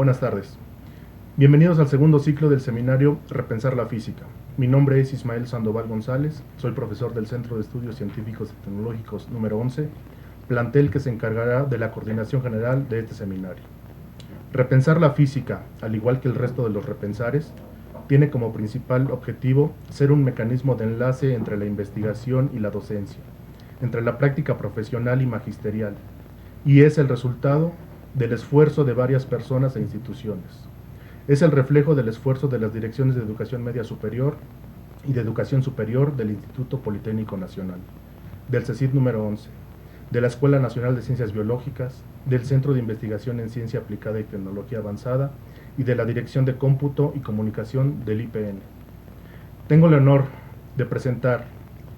Buenas tardes. Bienvenidos al segundo ciclo del seminario Repensar la Física. Mi nombre es Ismael Sandoval González, soy profesor del Centro de Estudios Científicos y Tecnológicos número 11, plantel que se encargará de la coordinación general de este seminario. Repensar la física, al igual que el resto de los repensares, tiene como principal objetivo ser un mecanismo de enlace entre la investigación y la docencia, entre la práctica profesional y magisterial, y es el resultado del esfuerzo de varias personas e instituciones. Es el reflejo del esfuerzo de las direcciones de Educación Media Superior y de Educación Superior del Instituto Politécnico Nacional, del CECIT número 11, de la Escuela Nacional de Ciencias Biológicas, del Centro de Investigación en Ciencia Aplicada y Tecnología Avanzada y de la Dirección de Cómputo y Comunicación del IPN. Tengo el honor de presentar,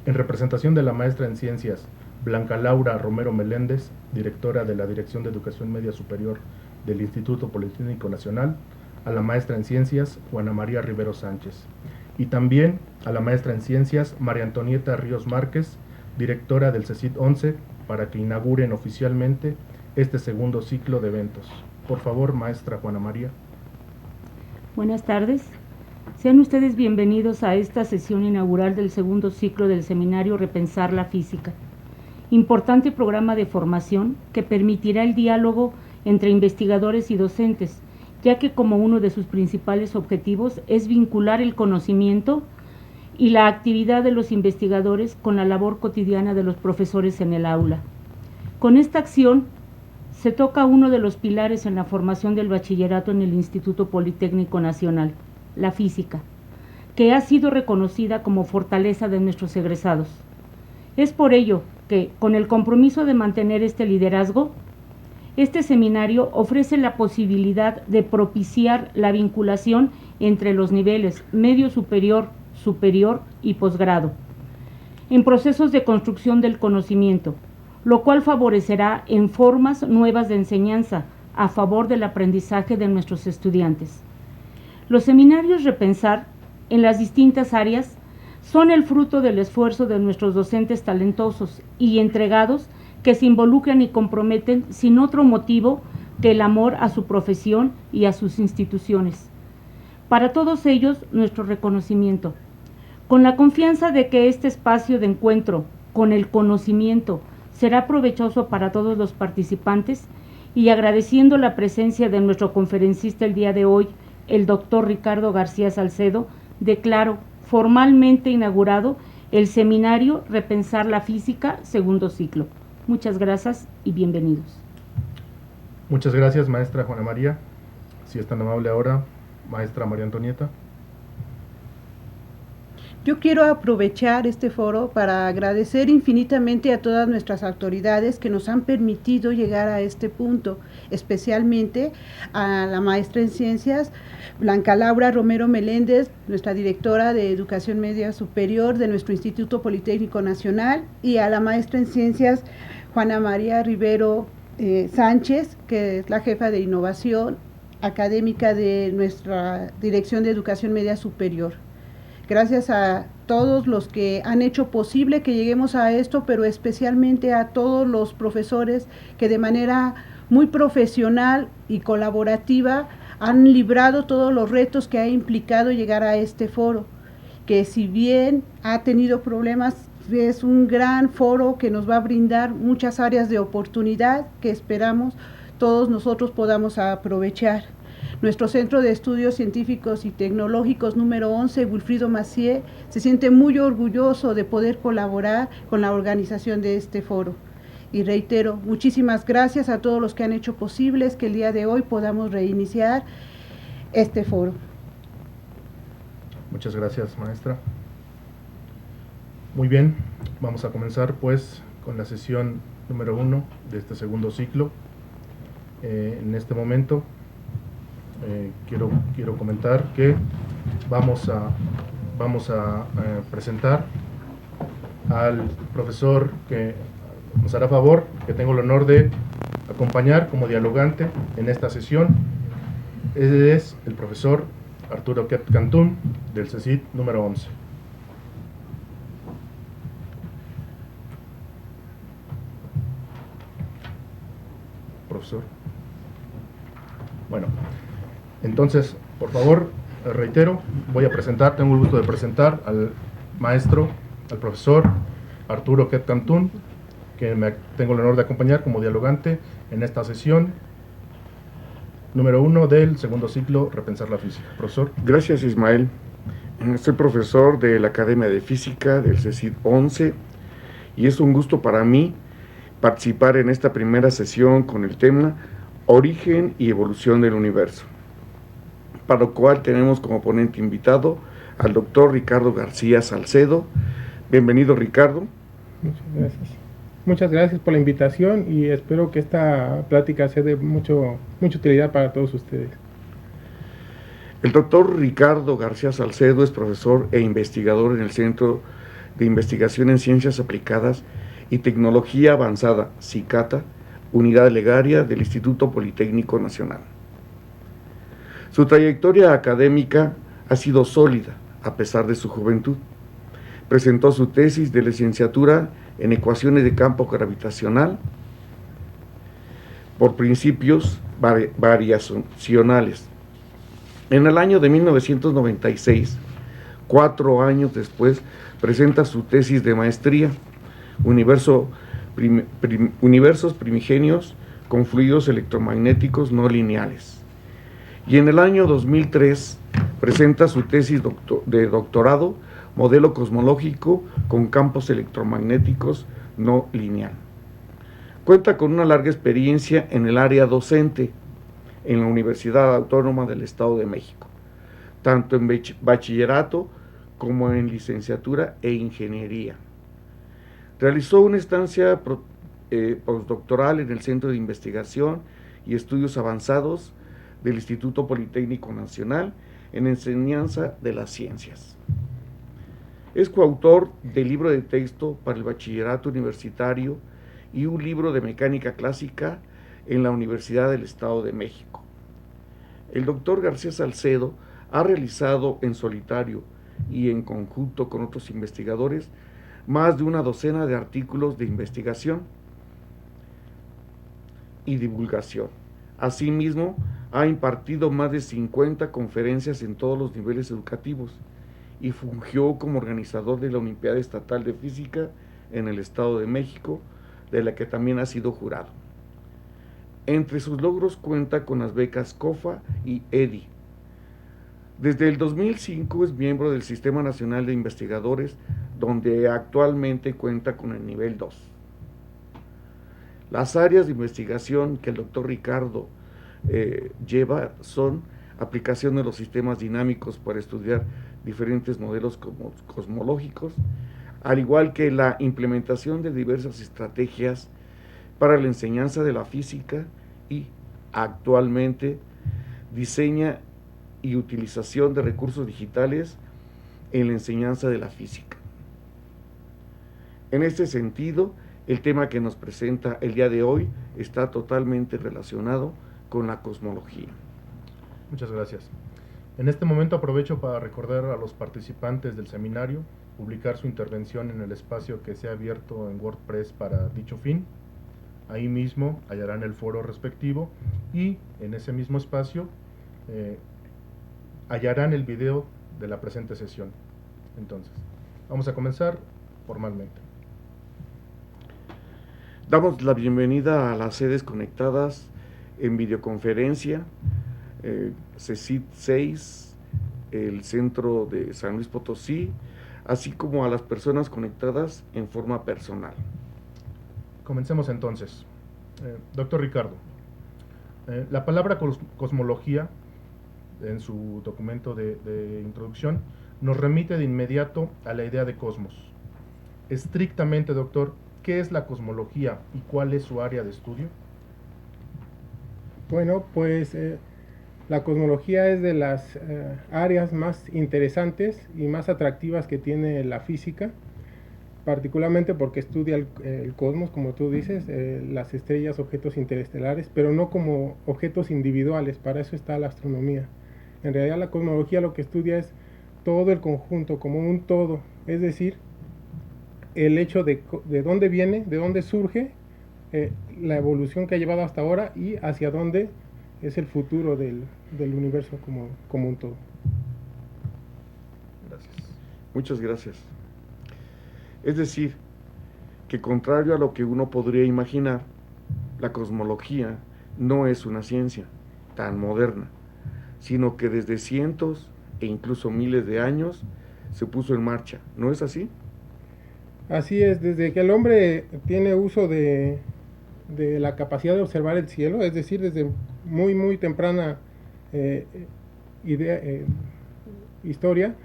en representación de la maestra en Ciencias, Blanca Laura Romero Meléndez, directora de la Dirección de Educación Media Superior del Instituto Politécnico Nacional, a la maestra en Ciencias, Juana María Rivero Sánchez, y también a la maestra en Ciencias, María Antonieta Ríos Márquez, directora del CECIT 11, para que inauguren oficialmente este segundo ciclo de eventos. Por favor, maestra Juana María. Buenas tardes. Sean ustedes bienvenidos a esta sesión inaugural del segundo ciclo del seminario Repensar la Física. Importante programa de formación que permitirá el diálogo entre investigadores y docentes, ya que como uno de sus principales objetivos es vincular el conocimiento y la actividad de los investigadores con la labor cotidiana de los profesores en el aula. Con esta acción se toca uno de los pilares en la formación del bachillerato en el Instituto Politécnico Nacional, la física, que ha sido reconocida como fortaleza de nuestros egresados. Es por ello que, con el compromiso de mantener este liderazgo, este seminario ofrece la posibilidad de propiciar la vinculación entre los niveles medio superior, superior y posgrado, en procesos de construcción del conocimiento, lo cual favorecerá en formas nuevas de enseñanza a favor del aprendizaje de nuestros estudiantes. Los seminarios Repensar en las distintas áreas son el fruto del esfuerzo de nuestros docentes talentosos y entregados que se involucran y comprometen sin otro motivo que el amor a su profesión y a sus instituciones. Para todos ellos, nuestro reconocimiento, con la confianza de que este espacio de encuentro con el conocimiento será provechoso para todos los participantes, y agradeciendo la presencia de nuestro conferencista el día de hoy, el doctor Ricardo García Salcedo, declaro formalmente inaugurado el seminario Repensar la Física, segundo ciclo. Muchas gracias y bienvenidos. Muchas gracias, maestra Juana María. Si es tan amable ahora, maestra María Antonieta. Yo quiero aprovechar este foro para agradecer infinitamente a todas nuestras autoridades que nos han permitido llegar a este punto, especialmente a la maestra en Ciencias, Blanca Laura Romero Meléndez, nuestra directora de Educación Media Superior de nuestro Instituto Politécnico Nacional, y a la maestra en Ciencias, Juana María Rivero Sánchez, que es la jefa de Innovación Académica de nuestra Dirección de Educación Media Superior. Gracias a todos los que han hecho posible que lleguemos a esto, pero especialmente a todos los profesores que de manera muy profesional y colaborativa han librado todos los retos que ha implicado llegar a este foro, que si bien ha tenido problemas, es un gran foro que nos va a brindar muchas áreas de oportunidad que esperamos todos nosotros podamos aprovechar. Nuestro Centro de Estudios Científicos y Tecnológicos número 11, Wilfrido Macié, se siente muy orgulloso de poder colaborar con la organización de este foro. Y reitero, muchísimas gracias a todos los que han hecho posibles que el día de hoy podamos reiniciar este foro. Muchas gracias, maestra. Muy bien, vamos a comenzar pues con la sesión número 1 de este segundo ciclo. En este momento quiero comentar que vamos a presentar al profesor que nos hará favor, que tengo el honor de acompañar como dialogante en esta sesión. Ese es el profesor Arturo Cantún, del CECIT número 11. Profesor. Bueno, Entonces, por favor, reitero, tengo el gusto de presentar al maestro, al profesor Arturo Quet Cantún, que tengo el honor de acompañar como dialogante en esta sesión número 1 del segundo ciclo Repensar la Física. Profesor. Gracias, Ismael. Soy profesor de la Academia de Física del CECID 11 y es un gusto para mí participar en esta primera sesión con el tema Origen y Evolución del Universo, para lo cual tenemos como ponente invitado al doctor Ricardo García Salcedo. Bienvenido, Ricardo. Muchas gracias. Muchas gracias por la invitación y espero que esta plática sea de mucha utilidad para todos ustedes. El doctor Ricardo García Salcedo es profesor e investigador en el Centro de Investigación en Ciencias Aplicadas y Tecnología Avanzada, CICATA, Unidad Legaria del Instituto Politécnico Nacional. Su trayectoria académica ha sido sólida a pesar de su juventud. Presentó su tesis de licenciatura en ecuaciones de campo gravitacional por principios variacionales. En el año de 1996, 4 años después, presenta su tesis de maestría, Universos primigenios con fluidos electromagnéticos no lineales. Y en el año 2003 presenta su tesis de doctorado, Modelo cosmológico con campos electromagnéticos no lineal. Cuenta con una larga experiencia en el área docente en la Universidad Autónoma del Estado de México, tanto en bachillerato como en licenciatura e ingeniería. Realizó una estancia postdoctoral en el Centro de Investigación y Estudios Avanzados del Instituto Politécnico Nacional en enseñanza de las ciencias. Es coautor del libro de texto para el bachillerato universitario y un libro de mecánica clásica en la Universidad del Estado de México. El doctor García Salcedo ha realizado en solitario y en conjunto con otros investigadores más de una docena de artículos de investigación y divulgación. Asimismo, ha impartido más de 50 conferencias en todos los niveles educativos y fungió como organizador de la Olimpiada Estatal de Física en el Estado de México, de la que también ha sido jurado. Entre sus logros cuenta con las becas COFA y EDI. Desde el 2005 es miembro del Sistema Nacional de Investigadores, donde actualmente cuenta con el nivel 2. Las áreas de investigación que el doctor Ricardo lleva son aplicación de los sistemas dinámicos para estudiar diferentes modelos cosmológicos, al igual que la implementación de diversas estrategias para la enseñanza de la física y actualmente diseña y utilización de recursos digitales en la enseñanza de la física. En este sentido, el tema que nos presenta el día de hoy está totalmente relacionado con la cosmología. Muchas gracias. En este momento aprovecho para recordar a los participantes del seminario publicar su intervención en el espacio que se ha abierto en WordPress para dicho fin. Ahí mismo hallarán el foro respectivo y en ese mismo espacio hallarán el video de la presente sesión. Entonces, vamos a comenzar formalmente. Damos la bienvenida a las sedes conectadas en videoconferencia, CECID 6, el centro de San Luis Potosí, así como a las personas conectadas en forma personal. Comencemos entonces. Doctor Ricardo, la palabra cosmología, en su documento de introducción, nos remite de inmediato a la idea de cosmos. Estrictamente, doctor, ¿qué es la cosmología y cuál es su área de estudio? Bueno, pues la cosmología es de las áreas más interesantes y más atractivas que tiene la física, particularmente porque estudia el cosmos, como tú dices, las estrellas, objetos interestelares, pero no como objetos individuales. Para eso está la astronomía. En realidad la cosmología lo que estudia es todo el conjunto, como un todo, es decir, el hecho de dónde viene, de dónde surge, la evolución que ha llevado hasta ahora y hacia dónde es el futuro del universo como un todo. Gracias. Muchas gracias. Es decir, que contrario a lo que uno podría imaginar, la cosmología no es una ciencia tan moderna, sino que desde cientos e incluso miles de años se puso en marcha. ¿No es así? Así es, desde que el hombre tiene uso de la capacidad de observar el cielo, es decir, desde muy temprana historia,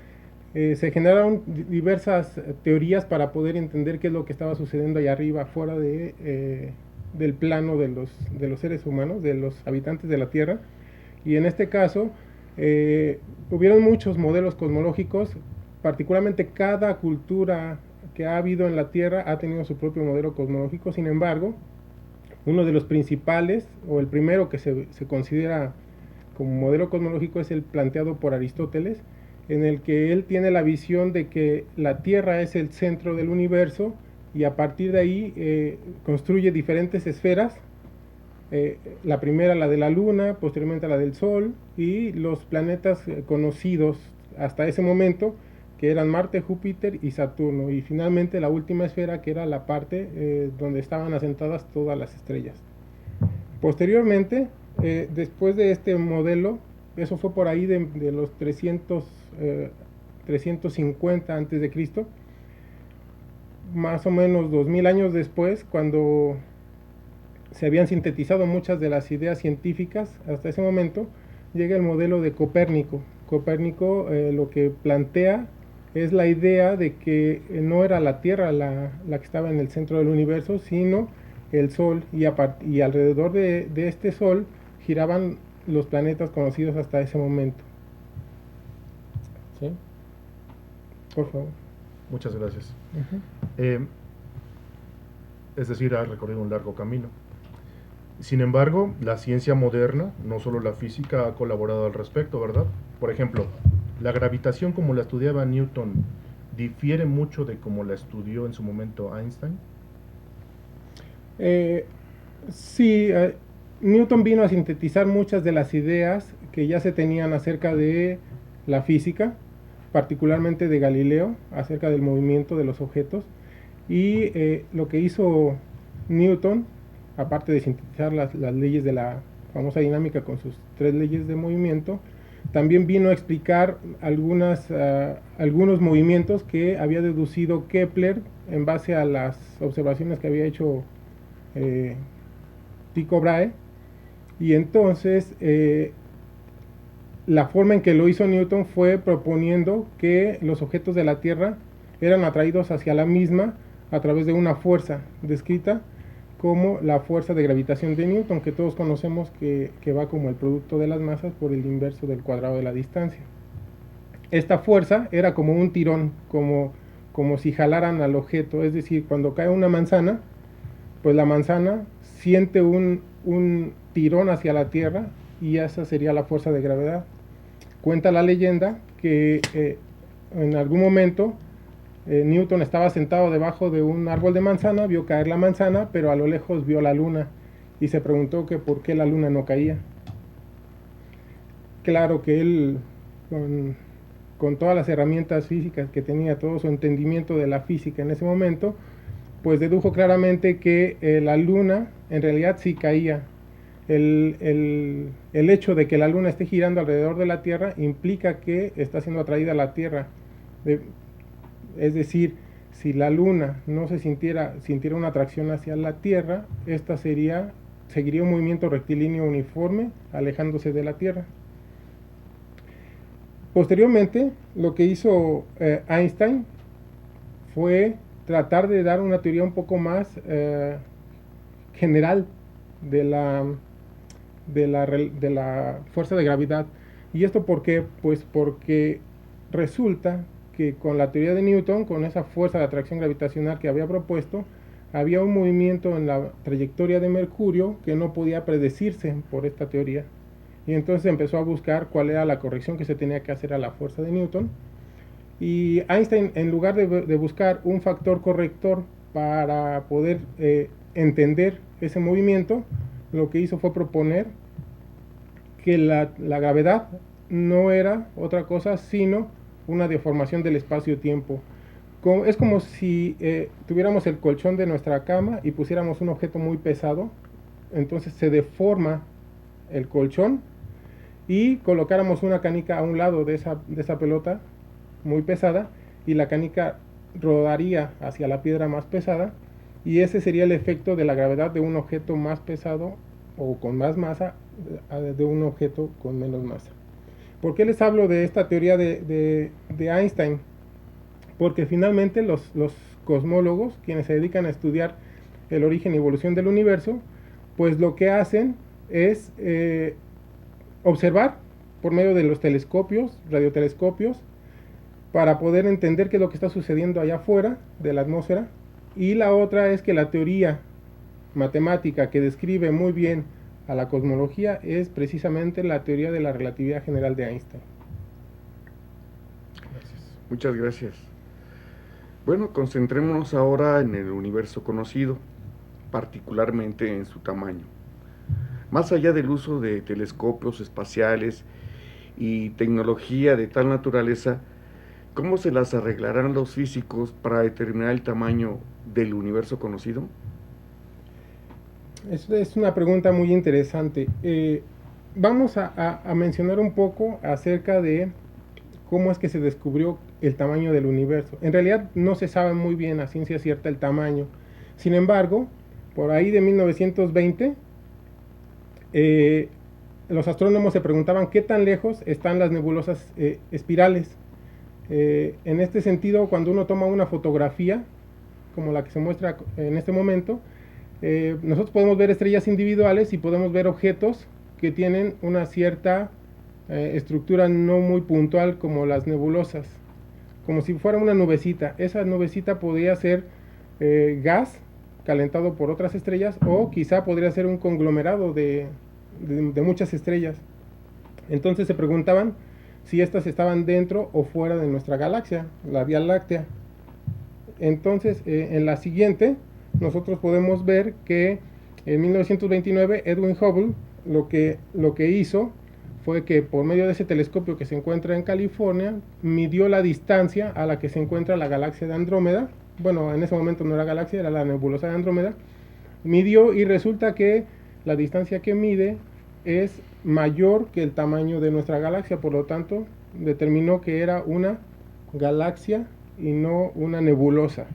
se generaron diversas teorías para poder entender qué es lo que estaba sucediendo allá arriba, fuera del plano de los seres humanos, de los habitantes de la Tierra. Y en este caso, hubieron muchos modelos cosmológicos, particularmente cada cultura que ha habido en la Tierra ha tenido su propio modelo cosmológico. Sin embargo, uno de los principales, o el primero que se considera como modelo cosmológico, es el planteado por Aristóteles, en el que él tiene la visión de que la Tierra es el centro del universo, y a partir de ahí construye diferentes esferas, la primera la de la Luna, posteriormente la del Sol, y los planetas conocidos hasta ese momento, que eran Marte, Júpiter y Saturno, y finalmente la última esfera, que era la parte donde estaban asentadas todas las estrellas. Posteriormente, después de este modelo, eso fue por ahí de los 350 antes de Cristo, más o menos 2000 años después, cuando se habían sintetizado muchas de las ideas científicas hasta ese momento, llega el modelo de Copérnico. Copérnico lo que plantea es la idea de que no era la Tierra la que estaba en el centro del universo, sino el Sol, y alrededor de este Sol giraban los planetas conocidos hasta ese momento. ¿Sí? Por favor. Muchas gracias. Es decir, ha recorrido un largo camino. Sin embargo, la ciencia moderna, no solo la física, ha colaborado al respecto, ¿verdad? Por ejemplo, la gravitación como la estudiaba Newton difiere mucho de como la estudió en su momento Einstein. Sí, Newton vino a sintetizar muchas de las ideas que ya se tenían acerca de la física, particularmente de Galileo, acerca del movimiento de los objetos, y lo que hizo Newton, aparte de sintetizar las leyes de la famosa dinámica con sus 3 leyes de movimiento, también vino a explicar algunos movimientos que había deducido Kepler en base a las observaciones que había hecho Tycho Brahe. Y entonces la forma en que lo hizo Newton fue proponiendo que los objetos de la Tierra eran atraídos hacia la misma a través de una fuerza descrita como la fuerza de gravitación de Newton, que todos conocemos que va como el producto de las masas por el inverso del cuadrado de la distancia. Esta fuerza era como un tirón, como si jalaran al objeto, es decir, cuando cae una manzana, pues la manzana siente un tirón hacia la Tierra, y esa sería la fuerza de gravedad. Cuenta la leyenda que en algún momento Newton estaba sentado debajo de un árbol de manzana, vio caer la manzana, pero a lo lejos vio la luna y se preguntó que por qué la luna no caía. Claro que él, con todas las herramientas físicas que tenía, todo su entendimiento de la física en ese momento, pues dedujo claramente que la luna en realidad sí caía. El hecho de que la luna esté girando alrededor de la Tierra implica que está siendo atraída a la Tierra. Es decir, si la Luna no sintiera una atracción hacia la Tierra, esta seguiría un movimiento rectilíneo uniforme, alejándose de la Tierra. Posteriormente, lo que hizo Einstein fue tratar de dar una teoría un poco más general de la fuerza de gravedad. ¿Y esto por qué? Pues porque resulta que con la teoría de Newton, con esa fuerza de atracción gravitacional que había propuesto, había un movimiento en la trayectoria de Mercurio que no podía predecirse por esta teoría. Y entonces empezó a buscar cuál era la corrección que se tenía que hacer a la fuerza de Newton. Y Einstein, en lugar de buscar un factor corrector para poder entender ese movimiento, lo que hizo fue proponer que la gravedad no era otra cosa sino una deformación del espacio-tiempo. Es como si tuviéramos el colchón de nuestra cama y pusiéramos un objeto muy pesado, entonces se deforma el colchón, y colocáramos una canica a un lado de esa pelota muy pesada, y la canica rodaría hacia la piedra más pesada, y ese sería el efecto de la gravedad de un objeto más pesado o con más masa de un objeto con menos masa. ¿Por qué les hablo de esta teoría de Einstein? Porque finalmente los cosmólogos, quienes se dedican a estudiar el origen y evolución del universo, pues lo que hacen es observar por medio de los telescopios, radiotelescopios, para poder entender qué es lo que está sucediendo allá afuera de la atmósfera. Y la otra es que la teoría matemática que describe muy bien a la cosmología es precisamente la teoría de la relatividad general de Einstein. Gracias. Muchas gracias. Bueno, concentrémonos ahora en el universo conocido, particularmente en su tamaño. Más allá del uso de telescopios espaciales y tecnología de tal naturaleza, ¿cómo se las arreglarán los físicos para determinar el tamaño del universo conocido? Es una pregunta muy interesante. Vamos a mencionar un poco acerca de cómo es que se descubrió el tamaño del universo. En realidad no se sabe muy bien a ciencia cierta el tamaño. Sin embargo, por ahí de 1920, los astrónomos se preguntaban qué tan lejos están las nebulosas espirales. En este sentido, cuando uno toma una fotografía, como la que se muestra en este momento, nosotros podemos ver estrellas individuales y podemos ver objetos que tienen una cierta estructura no muy puntual, como las nebulosas, como si fuera una nubecita. Esa nubecita podría ser gas calentado por otras estrellas, o quizá podría ser un conglomerado de muchas estrellas. Entonces se preguntaban si estas estaban dentro o fuera de nuestra galaxia, la Vía Láctea. Entonces, en la siguiente, nosotros podemos ver que en 1929 Edwin Hubble lo que hizo fue que por medio de ese telescopio que se encuentra en California, midió la distancia a la que se encuentra la galaxia de Andrómeda. Bueno, en ese momento no era galaxia, era la nebulosa de Andrómeda. Midió y resulta que la distancia que mide es mayor que el tamaño de nuestra galaxia, por lo tanto determinó que era una galaxia y no una nebulosa.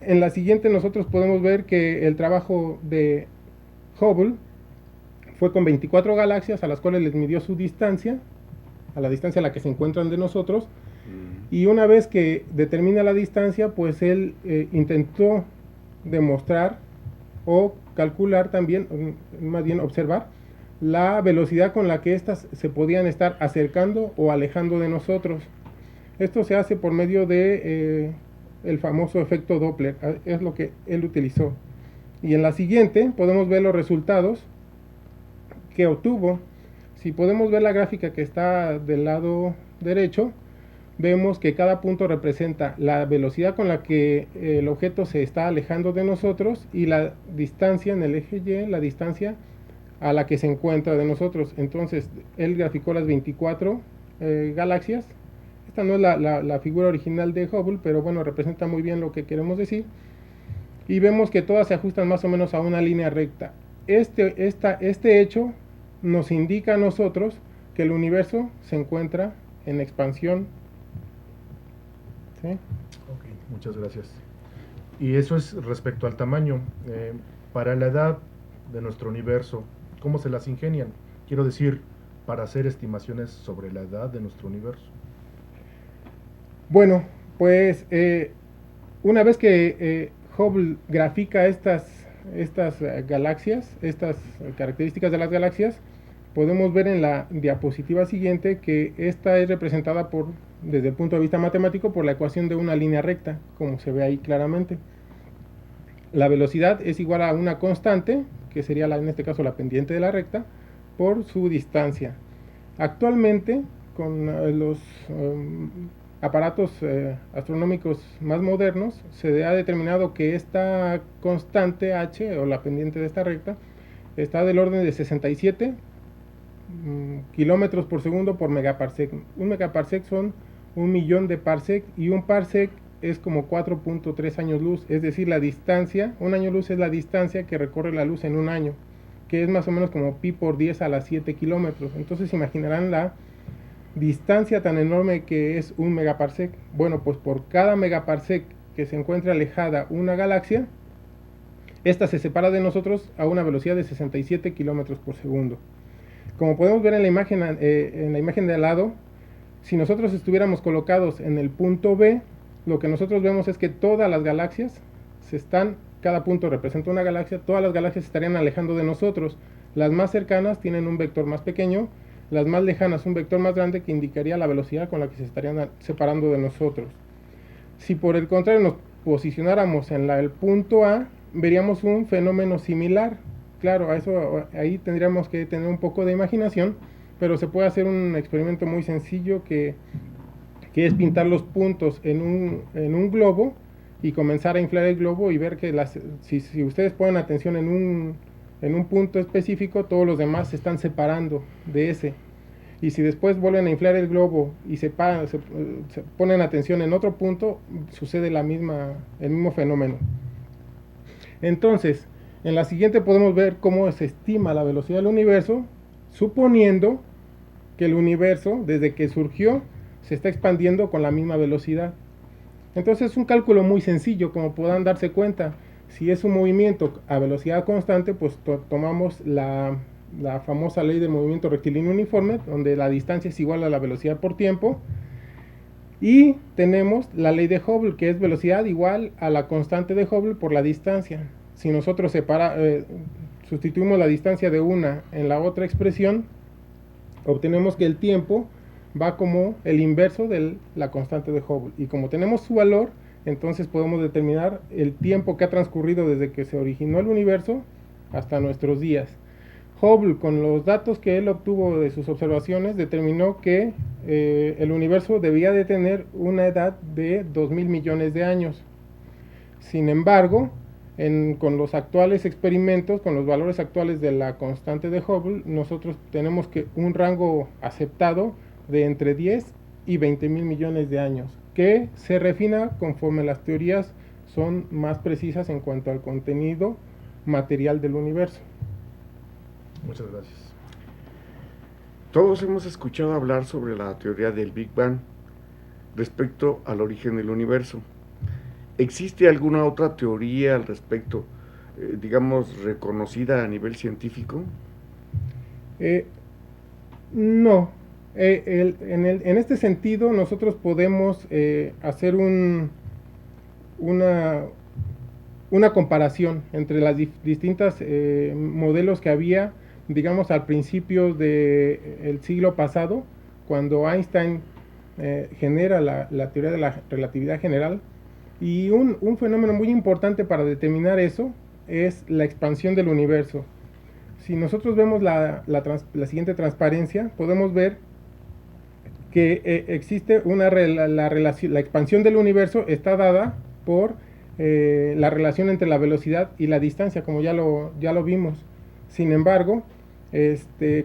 En la siguiente nosotros podemos ver que el trabajo de Hubble fue con 24 galaxias a las cuales les midió su distancia, a la distancia a la que se encuentran de nosotros, y una vez que determina la distancia, pues él intentó demostrar o calcular también, más bien observar, la velocidad con la que éstas se podían estar acercando o alejando de nosotros. Esto se hace por medio de el famoso efecto Doppler, es lo que él utilizó. Y en la siguiente podemos ver los resultados que obtuvo. Si podemos ver la gráfica que está del lado derecho, vemos que cada punto representa la velocidad con la que el objeto se está alejando de nosotros, y la distancia en el eje Y, la distancia a la que se encuentra de nosotros. Entonces él graficó las 24 galaxias. Esta no es la figura original de Hubble, pero bueno, representa muy bien lo que queremos decir. Y vemos que todas se ajustan más o menos a una línea recta. Este hecho nos indica a nosotros que el universo se encuentra en expansión. ¿Sí? Ok, muchas gracias. Y eso es respecto al tamaño. Para la edad de nuestro universo, ¿cómo se las ingenian? Quiero decir, para hacer estimaciones sobre la edad de nuestro universo. Bueno, pues una vez que Hubble grafica estas galaxias, estas características de las galaxias, podemos ver en la diapositiva siguiente que esta es representada desde el punto de vista matemático por la ecuación de una línea recta, como se ve ahí claramente. La velocidad es igual a una constante, que sería en este caso la pendiente de la recta, por su distancia. Actualmente, con los aparatos astronómicos más modernos, se ha determinado que esta constante h, o la pendiente de esta recta, está del orden de 67 kilómetros por segundo por megaparsec. Un megaparsec son 1.000.000 de parsec, y un parsec es como 4.3 años luz, es decir, la distancia, un año luz es la distancia que recorre la luz en un año, que es más o menos como pi por 10 a la 7 kilómetros. Entonces imaginarán la distancia tan enorme que es un megaparsec. Bueno, pues por cada megaparsec que se encuentra alejada una galaxia, esta se separa de nosotros a una velocidad de 67 kilómetros por segundo. Como podemos ver en la imagen de al lado, si nosotros estuviéramos colocados en el punto B, lo que nosotros vemos es que todas las galaxias cada punto representa una galaxia, todas las galaxias se estarían alejando de nosotros. Las más cercanas tienen un vector más pequeño, las más lejanas un vector más grande que indicaría la velocidad con la que se estarían separando de nosotros. Si por el contrario nos posicionáramos en el punto A, veríamos un fenómeno similar. Claro, ahí tendríamos que tener un poco de imaginación, pero se puede hacer un experimento muy sencillo que es pintar los puntos en un globo y comenzar a inflar el globo y ver que si ustedes ponen atención en un punto específico, todos los demás se están separando de ese. Y si después vuelven a inflar el globo y se ponen atención en otro punto, sucede el mismo fenómeno. Entonces, en la siguiente podemos ver cómo se estima la velocidad del universo, suponiendo que el universo, desde que surgió, se está expandiendo con la misma velocidad. Entonces es un cálculo muy sencillo, como podrán darse cuenta. Si es un movimiento a velocidad constante, pues tomamos la famosa ley del movimiento rectilíneo uniforme, donde la distancia es igual a la velocidad por tiempo, y tenemos la ley de Hubble, que es velocidad igual a la constante de Hubble por la distancia. Si nosotros sustituimos la distancia de una en la otra expresión, obtenemos que el tiempo va como el inverso de la constante de Hubble, y como tenemos su valor, entonces podemos determinar el tiempo que ha transcurrido desde que se originó el universo hasta nuestros días. Hubble, con los datos que él obtuvo de sus observaciones, determinó que el universo debía de tener una edad de 2.000 millones de años. Sin embargo, con los actuales experimentos, con los valores actuales de la constante de Hubble, nosotros tenemos un rango aceptado de entre 10 y 20.000 millones de años, que se refina conforme las teorías son más precisas en cuanto al contenido material del universo. Muchas gracias. Todos hemos escuchado hablar sobre la teoría del Big Bang respecto al origen del universo. ¿Existe alguna otra teoría al respecto, digamos, reconocida a nivel científico? No. En este sentido, nosotros podemos hacer una comparación entre las distintas modelos que había, digamos, al principio del siglo pasado, cuando Einstein genera la teoría de la relatividad general. Y un fenómeno muy importante para determinar eso es la expansión del universo. Si nosotros vemos la siguiente transparencia, podemos ver que existe la expansión del universo está dada por la relación entre la velocidad y la distancia, como ya lo vimos. Sin embargo,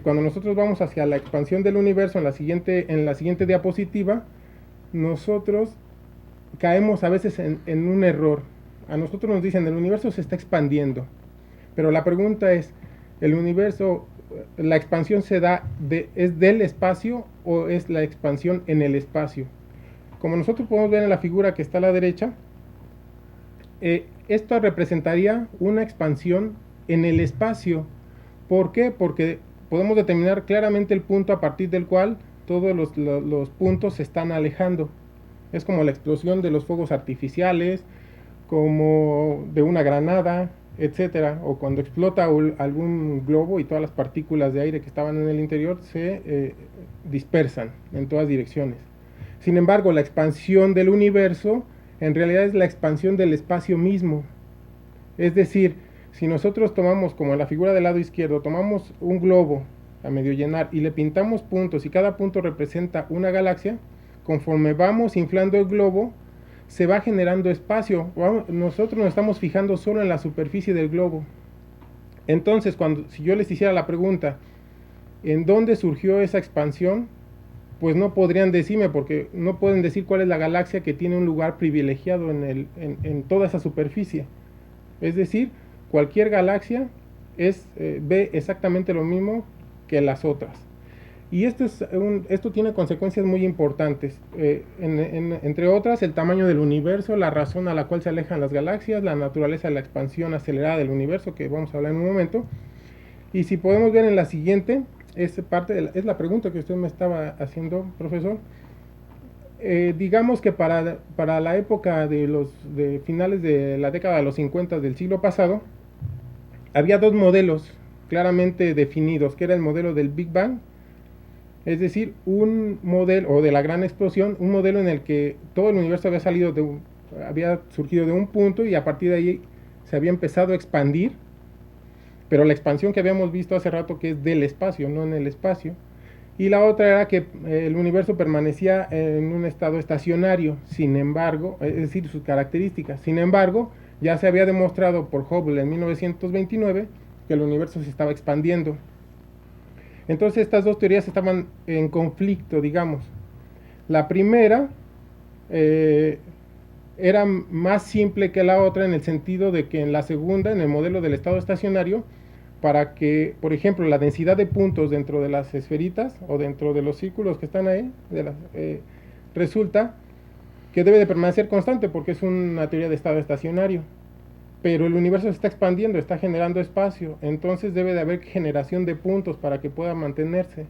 cuando nosotros vamos hacia la expansión del universo en la siguiente diapositiva, nosotros caemos a veces en un error. A nosotros nos dicen el universo se está expandiendo, pero la pregunta es, ¿el universo, la expansión es del espacio o es la expansión en el espacio? Como nosotros podemos ver en la figura que está a la derecha, esto representaría una expansión en el espacio. ¿Por qué? Porque podemos determinar claramente el punto a partir del cual todos los puntos se están alejando. Es como la explosión de los fuegos artificiales, como de una granada, etcétera, o cuando explota algún globo y todas las partículas de aire que estaban en el interior se dispersan en todas direcciones. Sin embargo, la expansión del universo en realidad es la expansión del espacio mismo. Es decir, si nosotros tomamos, como en la figura del lado izquierdo, tomamos un globo a medio llenar y le pintamos puntos y cada punto representa una galaxia, conforme vamos inflando el globo, se va generando espacio. Nosotros nos estamos fijando solo en la superficie del globo. Entonces, si yo les hiciera la pregunta, ¿En dónde surgió esa expansión? Pues no podrían decirme, porque no pueden decir cuál es la galaxia que tiene un lugar privilegiado en toda esa superficie. Es decir, cualquier galaxia ve exactamente lo mismo que las otras. Y esto tiene consecuencias muy importantes, entre otras el tamaño del universo, la razón a la cual se alejan las galaxias, la naturaleza de la expansión acelerada del universo, que vamos a hablar en un momento. Y si podemos ver en la siguiente, es la pregunta que usted me estaba haciendo, profesor. Digamos que para la época de finales de la década de los 50 del siglo pasado, había dos modelos claramente definidos, que era el modelo del Big Bang, es decir, un modelo, o de la gran explosión, un modelo en el que todo el universo había surgido de un punto y a partir de ahí se había empezado a expandir, pero la expansión que habíamos visto hace rato, que es del espacio, no en el espacio. Y la otra era que el universo permanecía en un estado estacionario, sin embargo, es decir, sus características. Sin embargo, ya se había demostrado por Hubble en 1929 que el universo se estaba expandiendo. Entonces estas dos teorías estaban en conflicto, digamos. La primera era más simple que la otra en el sentido de que en la segunda, en el modelo del estado estacionario, para que, por ejemplo, la densidad de puntos dentro de las esferitas o dentro de los círculos que están ahí, resulta que debe de permanecer constante porque es una teoría de estado estacionario. Pero el universo se está expandiendo, está generando espacio, entonces debe de haber generación de puntos para que pueda mantenerse.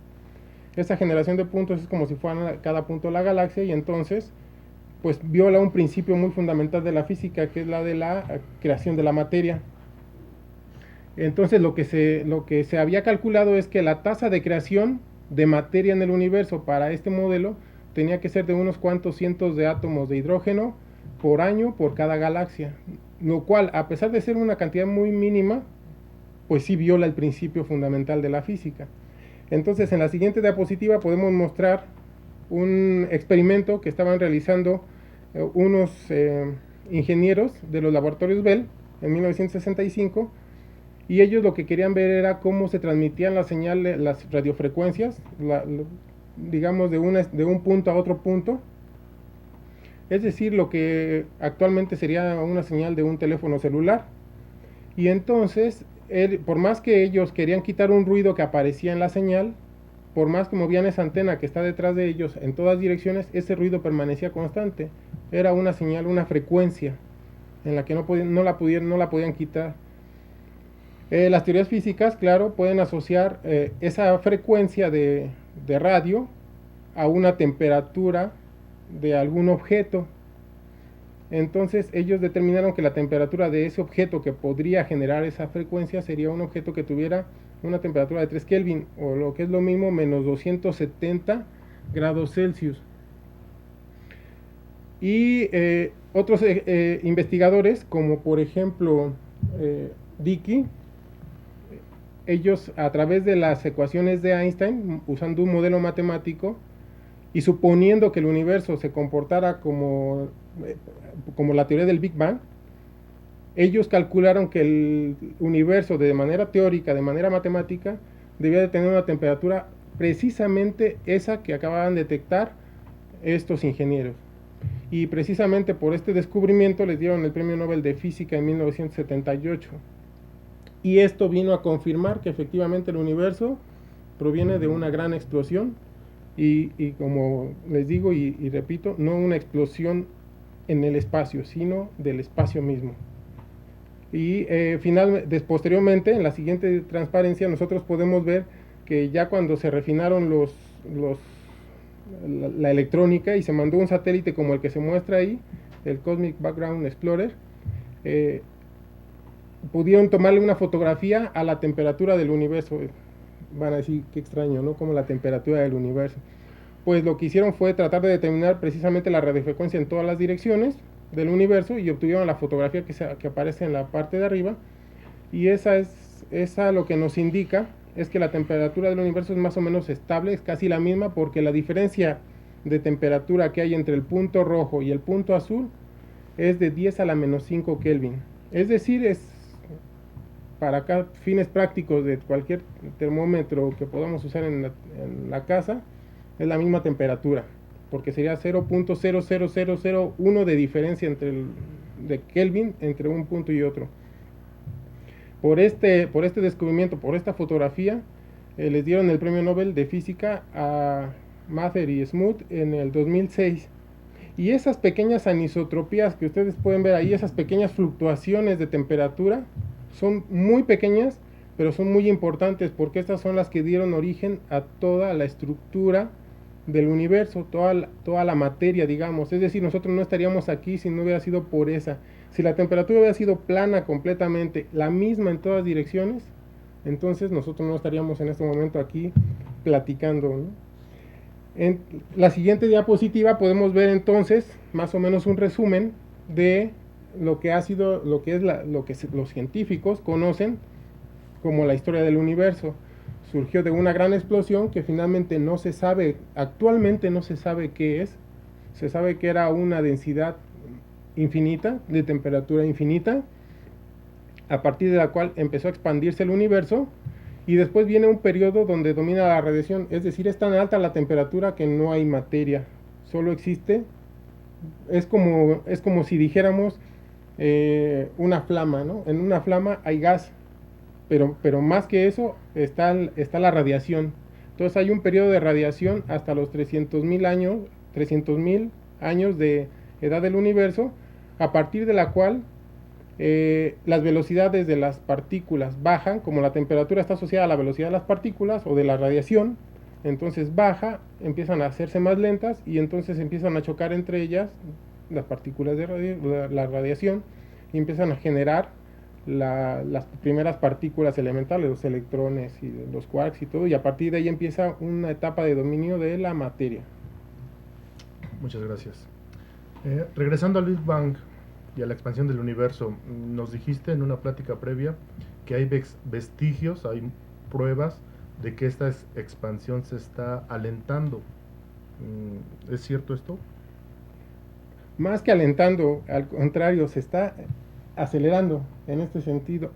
Esa generación de puntos es como si fuera cada punto de la galaxia y entonces pues viola un principio muy fundamental de la física, que es la de la creación de la materia. Entonces lo que se había calculado es que la tasa de creación de materia en el universo para este modelo tenía que ser de unos cuantos cientos de átomos de hidrógeno por año por cada galaxia, lo cual, a pesar de ser una cantidad muy mínima, pues sí viola el principio fundamental de la física. Entonces, en la siguiente diapositiva podemos mostrar un experimento que estaban realizando unos ingenieros de los laboratorios Bell en 1965, y ellos lo que querían ver era cómo se transmitían las señales, las radiofrecuencias, digamos de un punto a otro punto. Es decir, lo que actualmente sería una señal de un teléfono celular. Y entonces, por más que ellos querían quitar un ruido que aparecía en la señal, por más que movían esa antena que está detrás de ellos en todas direcciones, ese ruido permanecía constante. Era una señal, una frecuencia en la que no la podían quitar. Las teorías físicas, claro, pueden asociar esa frecuencia de radio a una temperatura de algún objeto. Entonces ellos determinaron que la temperatura de ese objeto que podría generar esa frecuencia sería un objeto que tuviera una temperatura de 3 Kelvin, o lo que es lo mismo, menos 270 grados Celsius. Y otros investigadores, como por ejemplo Dickey, ellos a través de las ecuaciones de Einstein, usando un modelo matemático, y suponiendo que el universo se comportara como la teoría del Big Bang, ellos calcularon que el universo de manera teórica, de manera matemática, debía de tener una temperatura precisamente esa que acababan de detectar estos ingenieros. Y precisamente por este descubrimiento les dieron el Premio Nobel de Física en 1978. Y esto vino a confirmar que efectivamente el universo proviene de una gran explosión. Y como les digo y repito, no una explosión en el espacio, sino del espacio mismo. Y posteriormente, en la siguiente transparencia, nosotros podemos ver que ya cuando se refinaron la electrónica y se mandó un satélite como el que se muestra ahí, el Cosmic Background Explorer, pudieron tomarle una fotografía a la temperatura del universo. Van a decir, qué extraño, ¿no? Como la temperatura del universo. Pues lo que hicieron fue tratar de determinar precisamente la radiofrecuencia en todas las direcciones del universo y obtuvieron la fotografía que aparece en la parte de arriba. Y esa lo que nos indica es que la temperatura del universo es más o menos estable, es casi la misma, porque la diferencia de temperatura que hay entre el punto rojo y el punto azul es de 10 a la menos 5 Kelvin. Es decir, para acá, fines prácticos de cualquier termómetro que podamos usar en la casa, es la misma temperatura, porque sería 0.00001 de diferencia de Kelvin entre un punto y otro. Por este descubrimiento, por esta fotografía, les dieron el premio Nobel de Física a Mather y Smoot en el 2006. Y esas pequeñas anisotropías que ustedes pueden ver ahí, esas pequeñas fluctuaciones de temperatura, son muy pequeñas, pero son muy importantes, porque estas son las que dieron origen a toda la estructura del universo, toda la materia, digamos. Es decir, nosotros no estaríamos aquí si no hubiera sido por esa. Si la temperatura hubiera sido plana completamente, la misma en todas direcciones, entonces nosotros no estaríamos en este momento aquí platicando, ¿no? En la siguiente diapositiva podemos ver entonces más o menos un resumen de lo que ha sido, lo que los científicos conocen como la historia del universo. Surgió de una gran explosión que finalmente no se sabe, actualmente no se sabe qué es. Se sabe que era una densidad infinita, de temperatura infinita, a partir de la cual empezó a expandirse el universo, y después viene un periodo donde domina la radiación, es decir, es tan alta la temperatura que no hay materia, solo existe, es como si dijéramos una flama, ¿no? En una flama hay gas, pero más que eso está la radiación. Entonces hay un periodo de radiación hasta los 300.000 años de edad del universo, a partir de la cual las velocidades de las partículas bajan, como la temperatura está asociada a la velocidad de las partículas o de la radiación, entonces baja, empiezan a hacerse más lentas y entonces empiezan a chocar entre ellas las partículas de la radiación y empiezan a generar las primeras partículas elementales, los electrones y los quarks y todo, y a partir de ahí empieza una etapa de dominio de la materia. Muchas gracias. Regresando al Big Bang y a la expansión del universo, nos dijiste en una plática previa que hay vestigios, hay pruebas de que esta expansión se está alentando. ¿Es cierto esto? Más que alentando, al contrario, se está acelerando en este sentido.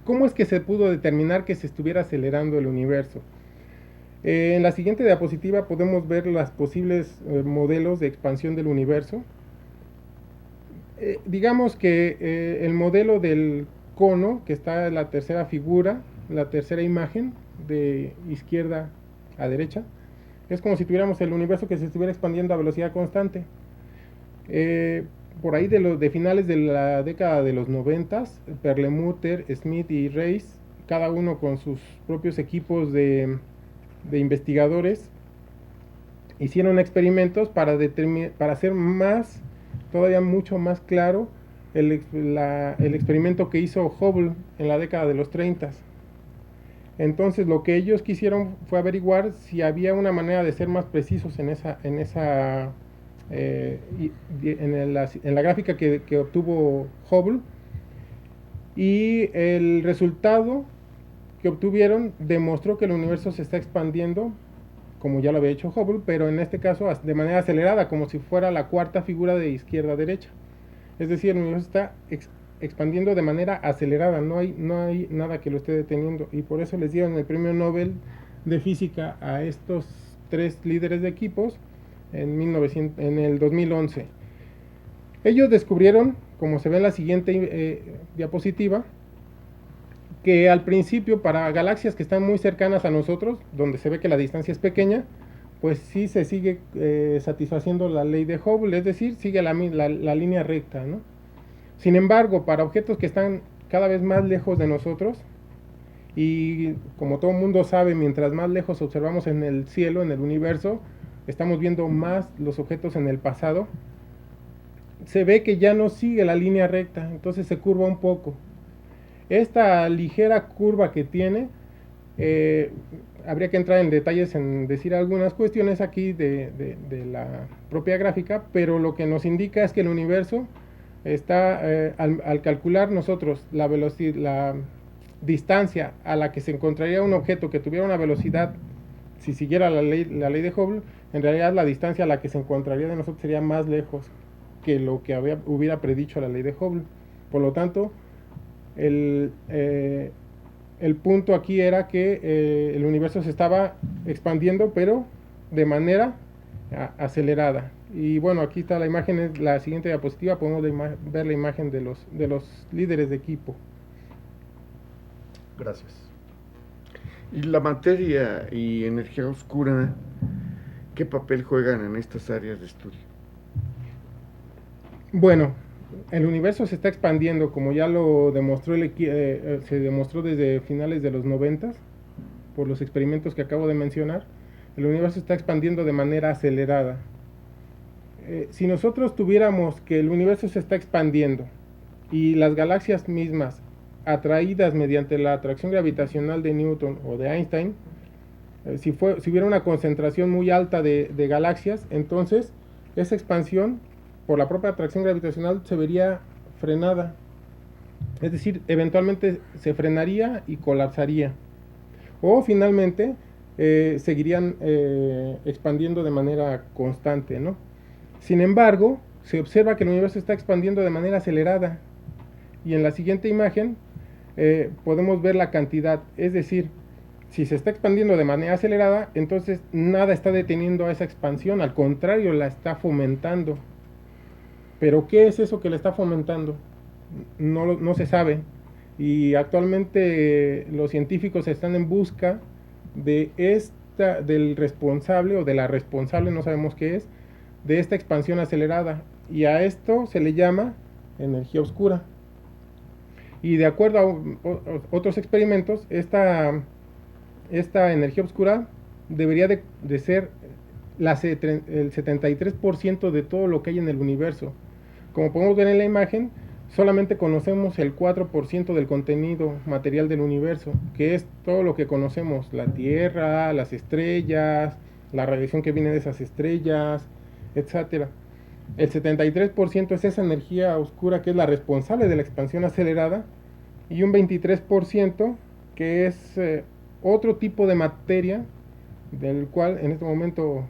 ¿Cómo es que se pudo determinar que se estuviera acelerando el universo? En la siguiente diapositiva podemos ver los posibles modelos de expansión del universo. Digamos que el modelo del cono, que está en la tercera figura, la tercera imagen, de izquierda a derecha, es como si tuviéramos el universo que se estuviera expandiendo a velocidad constante. Por ahí de finales de la década de los 90, Perlmutter, Smith y Reis, cada uno con sus propios equipos de investigadores, hicieron experimentos para hacer todavía mucho más claro el experimento que hizo Hubble en la década de los 30. Entonces lo que ellos quisieron fue averiguar si había una manera de ser más precisos en la gráfica que obtuvo Hubble, y el resultado que obtuvieron demostró que el universo se está expandiendo como ya lo había hecho Hubble, pero en este caso de manera acelerada, como si fuera la cuarta figura de izquierda a derecha. Es decir, el universo está expandiendo de manera acelerada, no hay nada que lo esté deteniendo, y por eso les dieron el premio Nobel de Física a estos tres líderes de equipos en el 2011. Ellos descubrieron, como se ve en la siguiente diapositiva, que al principio para galaxias que están muy cercanas a nosotros, donde se ve que la distancia es pequeña, pues sí se sigue satisfaciendo la ley de Hubble, es decir, sigue la línea recta, ¿no? Sin embargo, para objetos que están cada vez más lejos de nosotros, y como todo el mundo sabe, mientras más lejos observamos en el cielo, en el universo, estamos viendo más los objetos en el pasado, se ve que ya no sigue la línea recta, entonces se curva un poco. Esta ligera curva que tiene, habría que entrar en detalles en decir algunas cuestiones aquí de la propia gráfica, pero lo que nos indica es que el universo está, al calcular nosotros la distancia a la que se encontraría un objeto que tuviera una velocidad, si siguiera la ley de Hubble, en realidad la distancia a la que se encontraría de nosotros sería más lejos que lo que hubiera predicho la ley de Hubble. Por lo tanto, el punto aquí era que el universo se estaba expandiendo, pero de manera acelerada. Y bueno, aquí está la imagen, es la siguiente diapositiva, podemos ver la imagen de los líderes de equipo. Gracias. ¿Y la materia y energía oscura, qué papel juegan en estas áreas de estudio? Bueno, el universo se está expandiendo, como ya lo demostró se demostró desde finales de los 90 por los experimentos que acabo de mencionar. El universo se está expandiendo de manera acelerada. Si nosotros tuviéramos que el universo se está expandiendo y las galaxias mismas atraídas mediante la atracción gravitacional de Newton o de Einstein, si hubiera una concentración muy alta de galaxias, entonces esa expansión por la propia atracción gravitacional se vería frenada. Es decir, eventualmente se frenaría y colapsaría. O finalmente seguirían expandiendo de manera constante, ¿no? Sin embargo, se observa que el universo está expandiendo de manera acelerada. Y en la siguiente imagen podemos ver la cantidad. Es decir, si se está expandiendo de manera acelerada, entonces nada está deteniendo a esa expansión. Al contrario, la está fomentando. Pero ¿qué es eso que le está fomentando? No se sabe. Y actualmente los científicos están en busca del responsable o de la responsable, no sabemos qué es, de esta expansión acelerada. Y a esto se le llama energía oscura. Y de acuerdo a otros experimentos, esta energía oscura debería de ser el 73% de todo lo que hay en el universo. Como podemos ver en la imagen, solamente conocemos el 4% del contenido material del universo, que es todo lo que conocemos: la Tierra, las estrellas, la radiación que viene de esas estrellas, etc. El 73% es esa energía oscura que es la responsable de la expansión acelerada, y un 23% que es otro tipo de materia, del cual en este momento